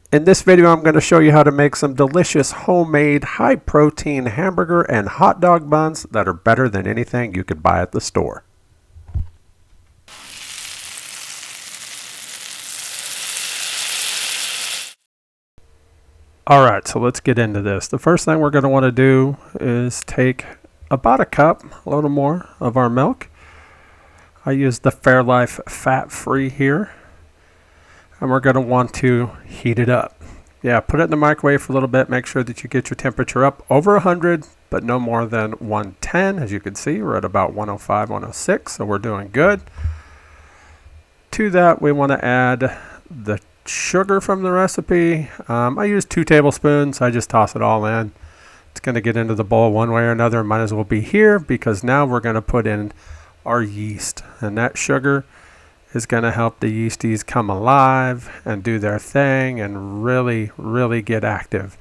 In this video, I'm going to show you how to make some delicious homemade high-protein hamburger and hot dog buns that are better than anything you could buy at the store. Alright, so let's get into this. The first thing we're going to want to do is take about a cup, a little more, of our milk. I use the Fairlife fat-free here. And we're going to want to heat it up. Yeah, put it in the microwave for a little bit. Make sure that you get your temperature up over 100, but no more than 110. As you can see, we're at about 105, 106, so we're doing good. To that, we want to add the sugar from the recipe. I use 2 tablespoons. I just toss it all in. It's going to get into the bowl one way or another. Might as well be here because now we're going to put in our yeast. And that sugar is going to help the yeasties come alive and do their thing and really get active.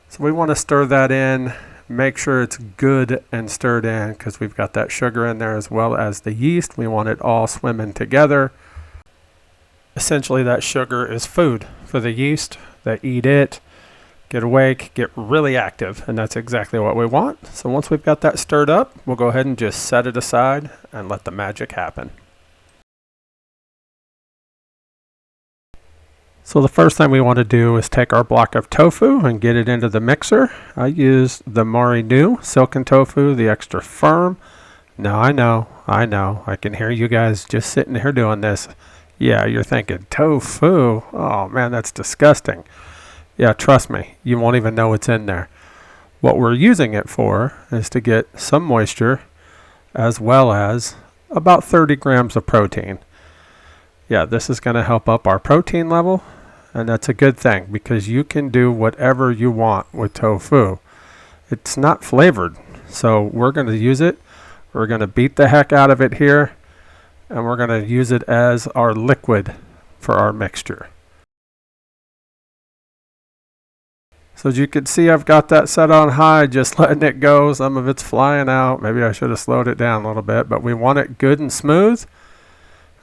So we want to stir that in, make sure it's good and stirred in because we've got that sugar in there as well as the yeast. We want it all swimming together. Essentially, that sugar is food for the yeast. They eat it, get awake, get really active, and that's exactly what we want. So once we've got that stirred up, we'll go ahead and just set it aside and let the magic happen. So the first thing we want to do is take our block of tofu and get it into the mixer. I use the Mori New Silken Tofu, the extra firm. Now I know, I can hear you guys just sitting here doing this. Yeah, you're thinking, tofu? Oh man, that's disgusting. Yeah, trust me, you won't even know what's in there. What we're using it for is to get some moisture as well as about 30 grams of protein. Yeah, this is going to help up our protein level, and that's a good thing because you can do whatever you want with tofu. It's not flavored, so we're going to use it. We're going to beat the heck out of it here, and we're going to use it as our liquid for our mixture. So as you can see, I've got that set on high, just letting it go. Some of it's flying out. Maybe I should have slowed it down a little bit, but we want it good and smooth.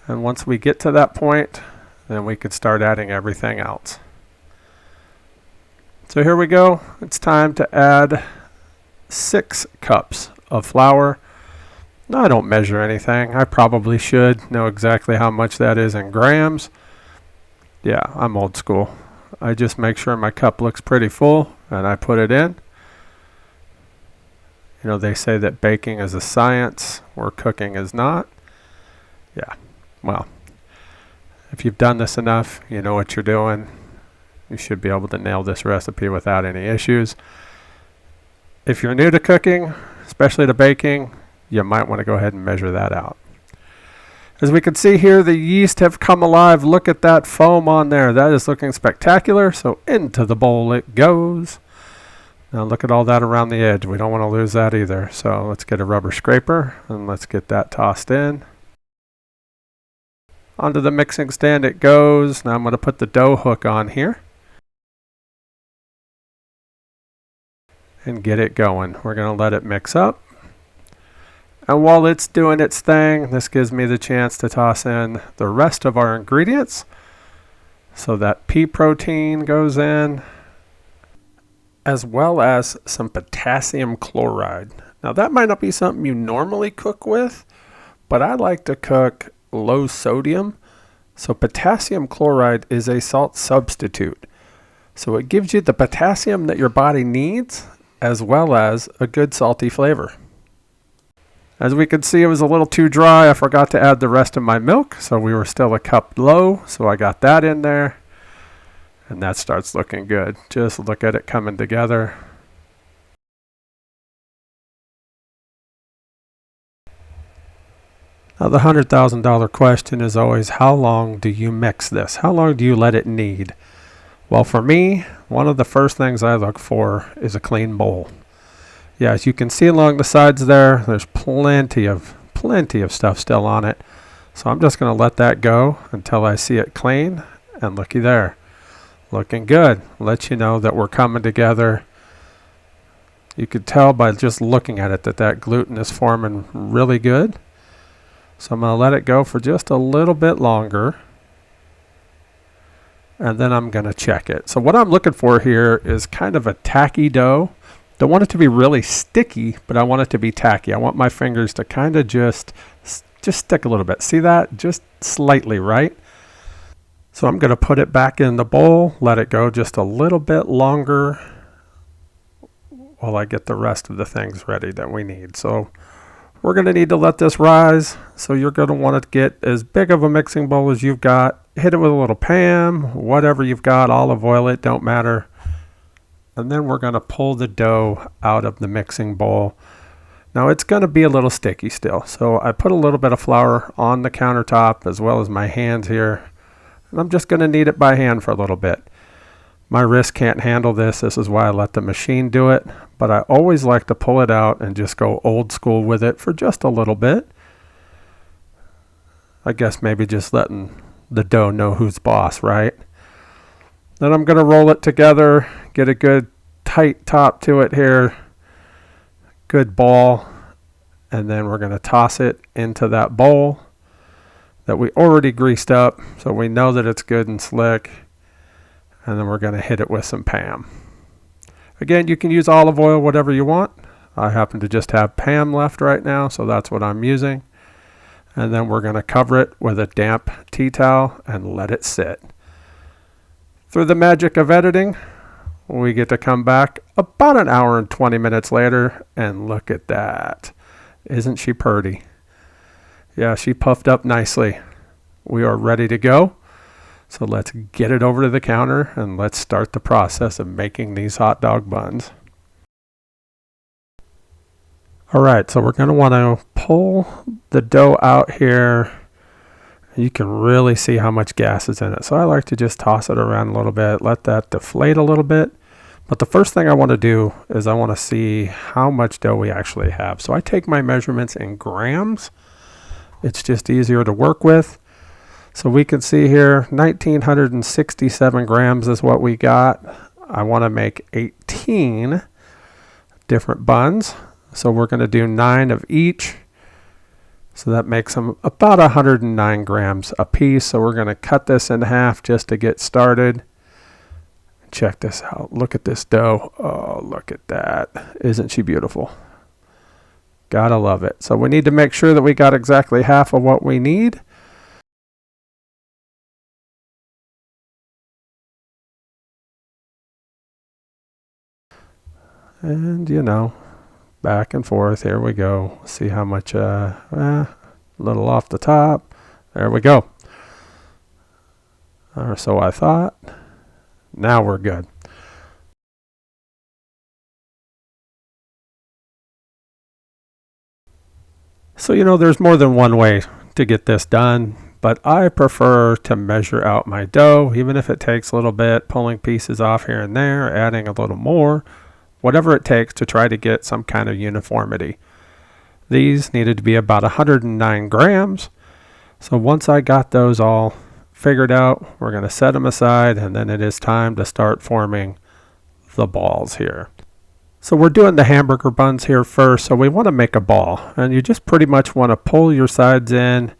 And once we get to that point, then we could start adding everything else. So here we go. It's time to add 6 cups of flour. Now I don't measure anything. I probably should know exactly how much that is in grams. Yeah, I'm old school. I just make sure my cup looks pretty full and I put it in. You know, they say that baking is a science where cooking is not. Yeah. Well, if you've done this enough, you know what you're doing. You should be able to nail this recipe without any issues. If you're new to cooking, especially to baking, you might want to go ahead and measure that out. As we can see here, the yeast have come alive. Look at that foam on there. That is looking spectacular. So into the bowl it goes. Now look at all that around the edge. We don't want to lose that either. So let's get a rubber scraper and let's get that tossed in. Onto the mixing stand it goes. Now I'm going to put the dough hook on here and get it going. We're going to let it mix up. And while it's doing its thing, this gives me the chance to toss in the rest of our ingredients. So that pea protein goes in, as well as some potassium chloride. Now that might not be something you normally cook with, but I like to cook low sodium. So potassium chloride is a salt substitute. So it gives you the potassium that your body needs as well as a good salty flavor. As we can see, it was a little too dry. I forgot to add the rest of my milk, so we were still a cup low, so I got that in there. And that starts looking good. Just look at it coming together. Now the $100,000 question is always, how long do you mix this? How long do you let it knead? Well, for me, one of the first things I look for is a clean bowl. Yeah, as you can see along the sides there, there's plenty of stuff still on it. So I'm just going to let that go until I see it clean. And looky there, looking good. Let you know that we're coming together. You could tell by just looking at it that that gluten is forming really good. So I'm going to let it go for just a little bit longer. and then I'm going to check it. So what I'm looking for here is kind of a tacky dough. Don't want it to be really sticky, but I want it to be tacky. I want my fingers to kind of just stick a little bit. See that? Just slightly, right? So I'm going to put it back in the bowl, let it go just a little bit longer while I get the rest of the things ready that we need. So we're going to need to let this rise. So you're going to want to get as big of a mixing bowl as you've got. Hit it with a little Pam, whatever you've got, olive oil it, don't matter. And then we're going to pull the dough out of the mixing bowl. Now it's going to be a little sticky still. So I put a little bit of flour on the countertop as well as my hands here. And I'm just going to knead it by hand for a little bit. My wrist can't handle this. This is why I let the machine do it. But I always like to pull it out and just go old school with it for just a little bit. I guess maybe just letting the dough know who's boss, right? Then I'm going to roll it together, get a good tight top to it here, good ball, and then we're going to toss it into that bowl that we already greased up so we know that it's good and slick. And then we're going to hit it with some Pam. Again, you can use olive oil, whatever you want. I happen to just have Pam left right now, so that's what I'm using. And then we're going to cover it with a damp tea towel and let it sit. Through the magic of editing, we get to come back about an hour and 20 minutes later, and look at that. Isn't she pretty? Yeah, she puffed up nicely. We are ready to go. So let's get it over to the counter and let's start the process of making these hot dog buns. All right, so we're going to want to pull the dough out here. You can really see how much gas is in it. So I like to just toss it around a little bit, let that deflate a little bit. But the first thing I want to do is I want to see how much dough we actually have. So I take my measurements in grams. It's just easier to work with. So we can see here 1,967 grams is what we got. I want to make 18 different buns. So we're going to do 9 of each. So that makes them about 109 grams a piece. So we're going to cut this in half just to get started. Check this out. Look at this dough. Oh, look at that. Isn't she beautiful? Gotta love it. So we need to make sure that we got exactly half of what we need. And, you know, back and forth. Here we go. See how much, a little off the top. There we go. Or so I thought. Now we're good. So, you know, there's more than one way to get this done, but I prefer to measure out my dough, even if it takes a little bit, pulling pieces off here and there, adding a little more. Whatever it takes to try to get some kind of uniformity. These needed to be about 109 grams. So once I got those all figured out, we're going to set them aside, and then it is time to start forming the balls here. So we're doing the hamburger buns here first. So we want to make a ball, and you just pretty much want to pull your sides in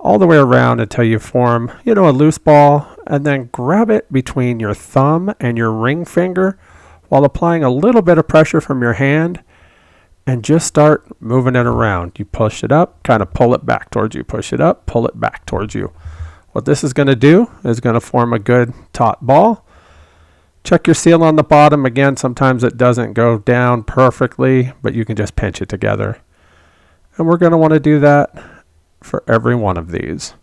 all the way around until you form, you know, a loose ball, and then grab it between your thumb and your ring finger while applying a little bit of pressure from your hand and just start moving it around. You push it up, kind of pull it back towards you. Push it up, pull it back towards you. What this is going to do is going to form a good taut ball. Check your seal on the bottom. Again, sometimes it doesn't go down perfectly, but you can just pinch it together. And we're going to want to do that for every one of these.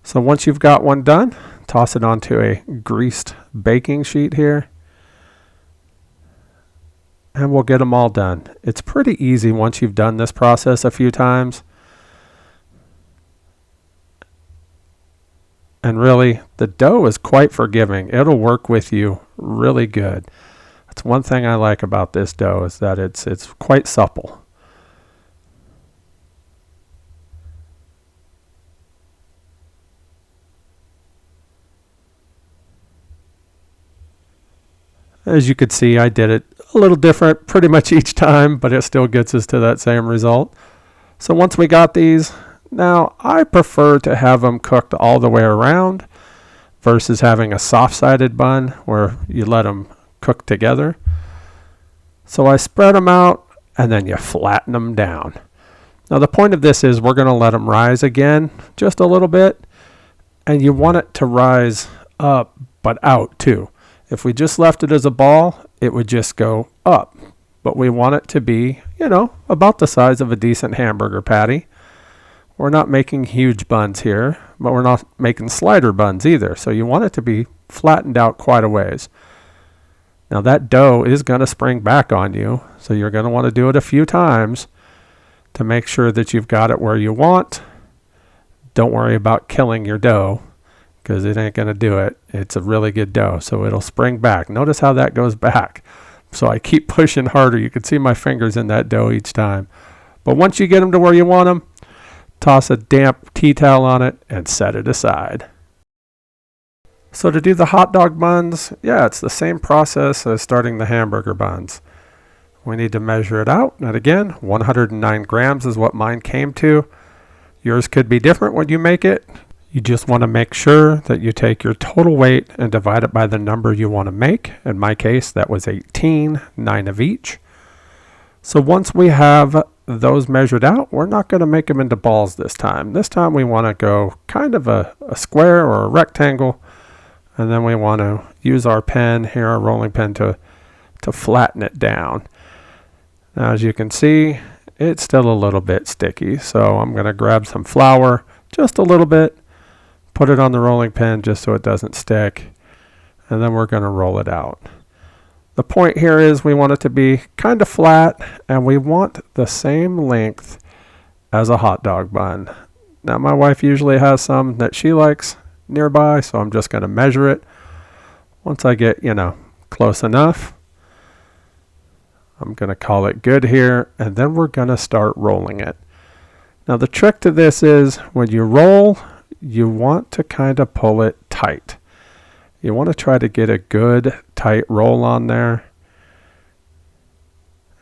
So once you've got one done, toss it onto a greased baking sheet here. And we'll get them all done. It's pretty easy once you've done this process a few times. And really, the dough is quite forgiving. It'll work with you really good. That's one thing I like about this dough, is that it's quite supple. As you could see, I did it a little different pretty much each time, but it still gets us to that same result. So once we got these, now I prefer to have them cooked all the way around. versus having a soft-sided bun where you let them cook together. So I spread them out and then you flatten them down. Now the point of this is we're going to let them rise again just a little bit, and you want it to rise up but out too. If we just left it as a ball, it would just go up. But we want it to be, about the size of a decent hamburger patty. We're not making huge buns here, but we're not making slider buns either. So you want it to be flattened out quite a ways. Now that dough is going to spring back on you, so you're going to want to do it a few times to make sure that you've got it where you want. Don't worry about killing your dough, because it ain't going to do it. It's a really good dough, so it'll spring back. Notice how that goes back. So I keep pushing harder. You can see my fingers in that dough each time. But once you get them to where you want them, toss a damp tea towel on it and set it aside. So to do the hot dog buns, it's the same process as starting the hamburger buns. We need to measure it out. And again, 109 grams is what mine came to. Yours could be different when you make it. You just want to make sure that you take your total weight and divide it by the number you want to make. In my case, that was 18, 9 of each. So once we have those measured out, we're not going to make them into balls this time. This time we want to go kind of a square or a rectangle, and then we want to use our pen here, our rolling pin, to flatten it down. Now, as you can see, it's still a little bit sticky, so I'm going to grab some flour, just a little bit, put it on the rolling pin just so it doesn't stick, and then we're going to roll it out. The point here is we want it to be kind of flat, and we want the same length as a hot dog bun. Now my wife usually has some that she likes nearby, so I'm just going to measure it. Once I get, close enough, I'm going to call it good here, and then we're going to start rolling it. Now the trick to this is when you roll, you want to kind of pull it tight. You want to try to get a good tight roll on there,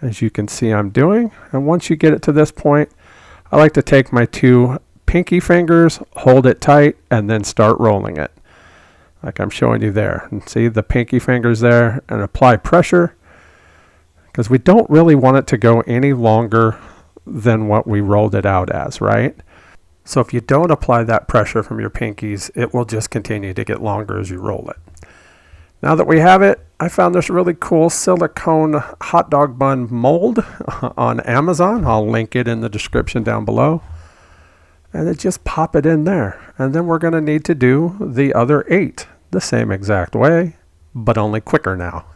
as you can see I'm doing. And once you get it to this point, I like to take my two pinky fingers, hold it tight, and then start rolling it like I'm showing you there. And see the pinky fingers there, and apply pressure, because we don't really want it to go any longer than what we rolled it out as, right? So if you don't apply that pressure from your pinkies, it will just continue to get longer as you roll it. Now that we have it, I found this really cool silicone hot dog bun mold on Amazon. I'll link it in the description down below. And then just pop it in there. And then we're going to need to do the other 8 the same exact way, but only quicker now.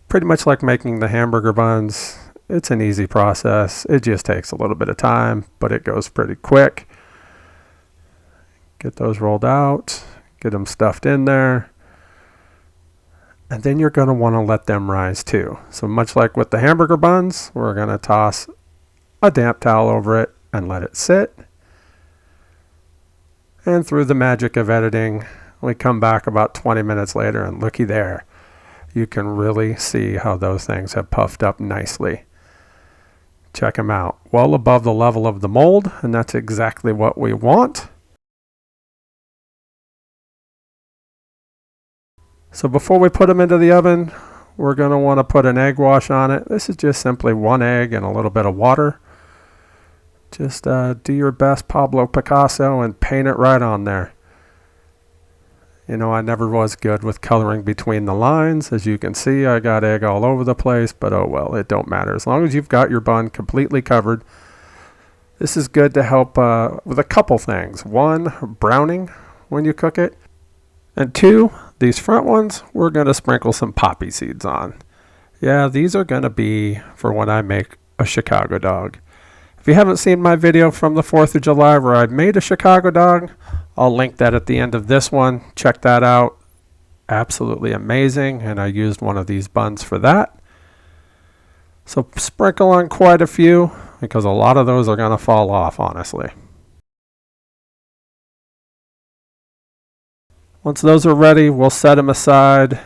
Pretty much like making the hamburger buns. It's an easy process. It just takes a little bit of time, but it goes pretty quick. Get those rolled out, get them stuffed in there, and then you're going to want to let them rise too. So much like with the hamburger buns, we're going to toss a damp towel over it and let it sit. And through the magic of editing, we come back about 20 minutes later, and looky there. You can really see how those things have puffed up nicely. Check them out. Well above the level of the mold, and that's exactly what we want. So before we put them into the oven, we're going to want to put an egg wash on it. This is just simply 1 egg and a little bit of water. Just do your best Pablo Picasso and paint it right on there. I never was good with coloring between the lines. As you can see, I got egg all over the place, but oh well, it don't matter. As long as you've got your bun completely covered. This is good to help with a couple things. 1, browning when you cook it. And 2, these front ones, we're going to sprinkle some poppy seeds on. Yeah, these are going to be for when I make a Chicago dog. If you haven't seen my video from the 4th of July where I made a Chicago dog, I'll link that at the end of this one. Check that out. Absolutely amazing. And I used one of these buns for that. So sprinkle on quite a few, because a lot of those are going to fall off, honestly. Once those are ready, we'll set them aside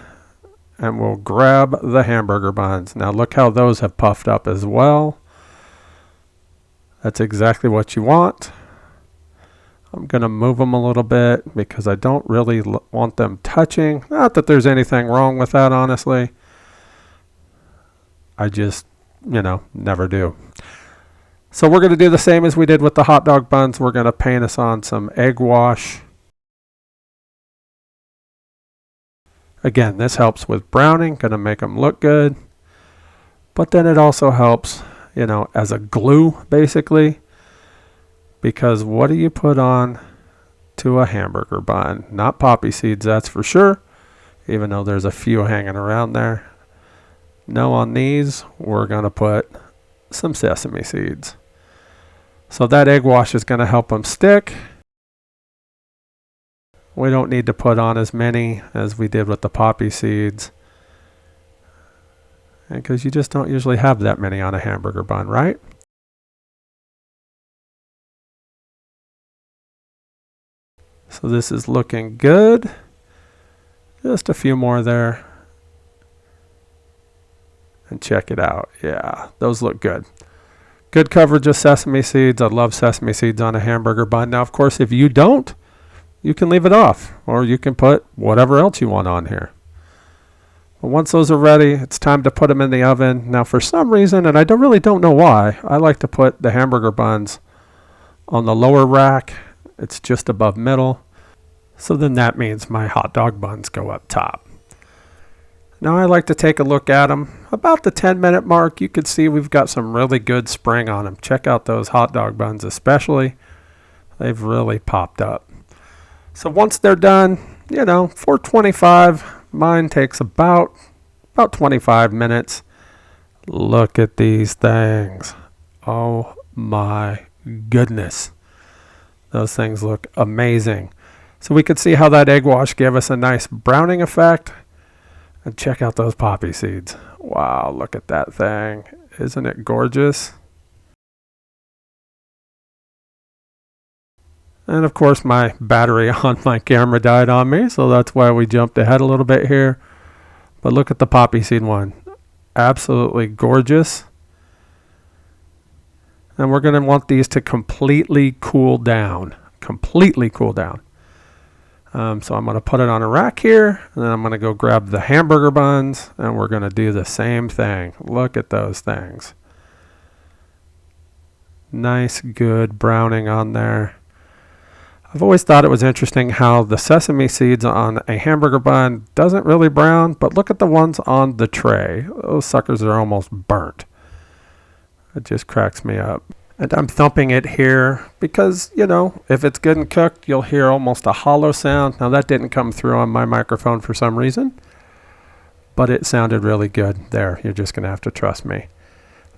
and we'll grab the hamburger buns. Now look how those have puffed up as well. That's exactly what you want. I'm going to move them a little bit because I don't really want them touching. Not that there's anything wrong with that, honestly. I just, never do. So we're going to do the same as we did with the hot dog buns. We're going to paint us on some egg wash. Again, this helps with browning, going to make them look good. But then it also helps, as a glue, basically. Because what do you put on to a hamburger bun? Not poppy seeds, that's for sure. Even though there's a few hanging around there. No, on these, we're going to put some sesame seeds. So that egg wash is going to help them stick. We don't need to put on as many as we did with the poppy seeds. Because you just don't usually have that many on a hamburger bun, right? So this is looking good. Just a few more there. And check it out. Yeah, those look good. Good coverage of sesame seeds. I love sesame seeds on a hamburger bun. Now, of course, if you don't, you can leave it off. Or you can put whatever else you want on here. But once those are ready, it's time to put them in the oven. Now, for some reason, and I really don't know why, I like to put the hamburger buns on the lower rack. It's just above middle. So then that means my hot dog buns go up top. Now I like to take a look at them. About the 10-minute mark, you can see we've got some really good spring on them. Check out those hot dog buns especially. They've really popped up. So once they're done, 425. Mine takes about 25 minutes. Look at these things. Oh my goodness. Those things look amazing. So we could see how that egg wash gave us a nice browning effect. And check out those poppy seeds. Wow, look at that thing. Isn't it gorgeous? And of course my battery on my camera died on me, so that's why we jumped ahead a little bit here. But look at the poppy seed one. Absolutely gorgeous. And we're going to want these to completely cool down. Completely cool down. So I'm going to put it on a rack here, and then I'm going to go grab the hamburger buns, and we're going to do the same thing. Look at those things. Nice, good browning on there. I've always thought it was interesting how the sesame seeds on a hamburger bun doesn't really brown, but look at the ones on the tray. Those suckers are almost burnt. It just cracks me up. And I'm thumping it here because, if it's good and cooked, you'll hear almost a hollow sound. Now that didn't come through on my microphone for some reason, but it sounded really good there. You're just going to have to trust me.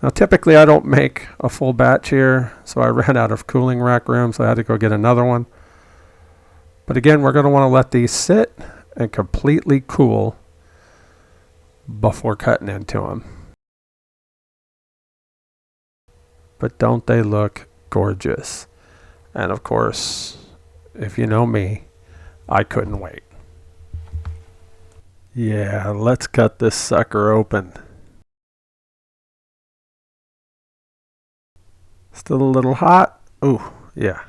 Now typically I don't make a full batch here, so I ran out of cooling rack room, so I had to go get another one. But again, we're going to want to let these sit and completely cool before cutting into them. But don't they look gorgeous? And of course, if you know me, I couldn't wait. Yeah, let's cut this sucker open. Still a little hot? Ooh, yeah.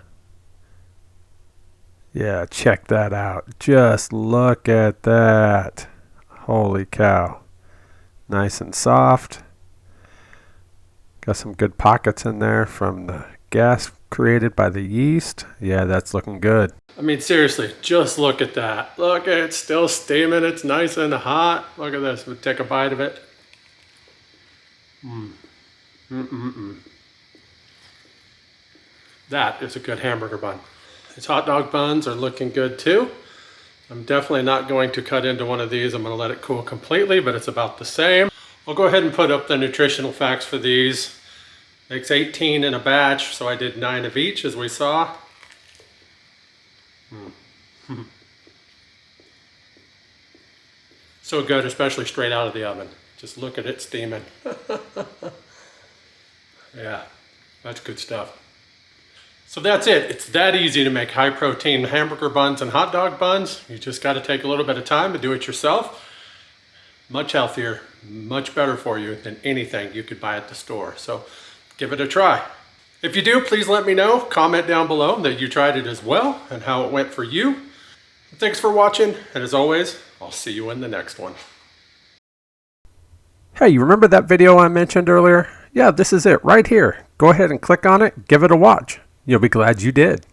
Yeah, check that out. Just look at that. Holy cow. Nice and soft. Got some good pockets in there from the gas created by the yeast. Yeah, that's looking good. I mean, seriously, just look at that. Look, it's still steaming. It's nice and hot. Look at this. We'll take a bite of it. That is a good hamburger bun. These hot dog buns are looking good too. I'm definitely not going to cut into one of these. I'm going to let it cool completely, but it's about the same. I'll go ahead and put up the nutritional facts for these. Makes 18 in a batch, so I did 9 of each, as we saw. So good, especially straight out of the oven. Just look at it steaming. Yeah, that's good stuff. So that's it. It's that easy to make high protein hamburger buns and hot dog buns. You just got to take a little bit of time to do it yourself. Much healthier, much better for you than anything you could buy at the store. So give it a try. If you do, please let me know. Comment down below that you tried it as well and how it went for you. Thanks for watching, and as always, I'll see you in the next one. Hey, you remember that video I mentioned earlier? Yeah, this is it right here. Go ahead and click on it, give it a watch. You'll be glad you did.